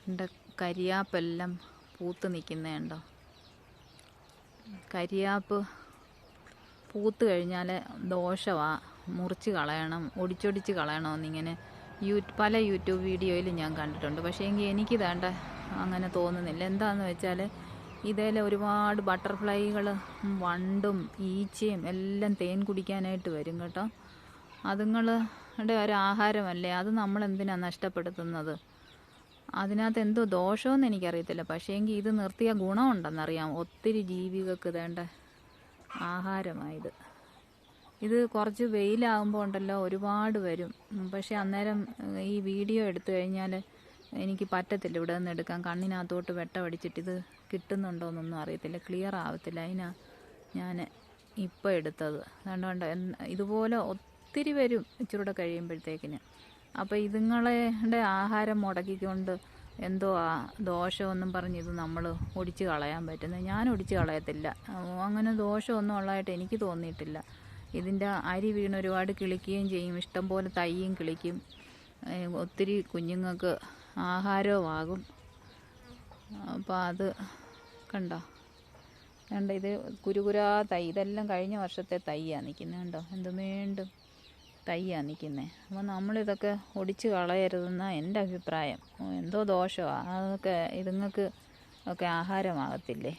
എൻ്റെ കരിയാപ്പെല്ലാം പൂത്ത് നിൽക്കുന്നതുണ്ടോ? കരിയാപ്പ് പൂത്ത് കഴിഞ്ഞാൽ ദോഷമാണ്, മുറിച്ച് കളയണം, ഒടിച്ചൊടിച്ച് കളയണമെന്നിങ്ങനെ പല യൂട്യൂബ് വീഡിയോയിൽ ഞാൻ കണ്ടിട്ടുണ്ട്. പക്ഷേ എങ്കിൽ എനിക്ക് വേണ്ട അങ്ങനെ തോന്നുന്നില്ല. എന്താണെന്ന് വെച്ചാൽ ഇതിൽ ഒരുപാട് ബട്ടർഫ്ലൈകൾ, വണ്ടും ഈച്ചയും എല്ലാം തേൻ കുടിക്കാനായിട്ട് വരും കേട്ടോ. അതുങ്ങളുടെ ഒരു ആഹാരമല്ലേ, അത് നമ്മളെന്തിനാണ് നഷ്ടപ്പെടുത്തുന്നത്? അതിനകത്ത് എന്തോ ദോഷമെന്ന് എനിക്കറിയത്തില്ല. പക്ഷേ എങ്കിൽ ഇത് നിർത്തിയ ഗുണമുണ്ടെന്നറിയാം. ഒത്തിരി ജീവികൾക്ക് വേണ്ട ആഹാരമായത്. ഇത് കുറച്ച് വെയിലാകുമ്പോൾ ഉണ്ടല്ലോ ഒരുപാട് വരും. പക്ഷേ അന്നേരം ഈ വീഡിയോ എടുത്തു കഴിഞ്ഞാൽ എനിക്ക് പറ്റത്തില്ല ഇവിടെ നിന്ന് എടുക്കാൻ. കണ്ണിനകത്തോട്ട് വെട്ടമടിച്ചിട്ട് ഇത് കിട്ടുന്നുണ്ടോയെന്നൊന്നും അറിയത്തില്ല, ക്ലിയർ ആവത്തില്ല. അതിനാണ് ഞാൻ ഇപ്പോൾ എടുത്തത്. അതുകൊണ്ട് ഇതുപോലെ ഒത്തിരി വരും ഇച്ചിരൂടെ കഴിയുമ്പോഴത്തേക്കിന്. അപ്പോൾ ഇതുങ്ങളുടെ ആഹാരം മുടക്കിക്കൊണ്ട് എന്തോ ദോഷമൊന്നും പറഞ്ഞ് ഇത് നമ്മൾ ഒടിച്ച് കളയാൻ പറ്റുന്നത്. ഞാൻ ഒടിച്ച് കളയത്തില്ല. അങ്ങനെ ദോഷമൊന്നും ഉള്ളതായിട്ട് എനിക്ക് തോന്നിയിട്ടില്ല. ഇതിൻ്റെ അരി വീണ് ഒരുപാട് കിളിക്കുകയും ചെയ്യും, ഇഷ്ടംപോലെ തൈയും കിളിക്കും, ഒത്തിരി കുഞ്ഞുങ്ങൾക്ക് ആഹാരവുമാകും. അപ്പോൾ അത് കണ്ടോ, ഇത് കുരുകുരാ തൈ, ഇതെല്ലാം കഴിഞ്ഞ വർഷത്തെ തൈയാണ് നിൽക്കുന്നത് കണ്ടോ, വീണ്ടും തൈയാണ് നിൽക്കുന്നത്. അപ്പോൾ നമ്മളിതൊക്കെ ഒടിച്ച് കളയരുതെന്നാണ് എൻ്റെ അഭിപ്രായം. എന്തോ ദോഷമാണ് അതൊക്കെ, ഇതുങ്ങൾക്ക് ഒക്കെ ആഹാരമാകത്തില്ലേ.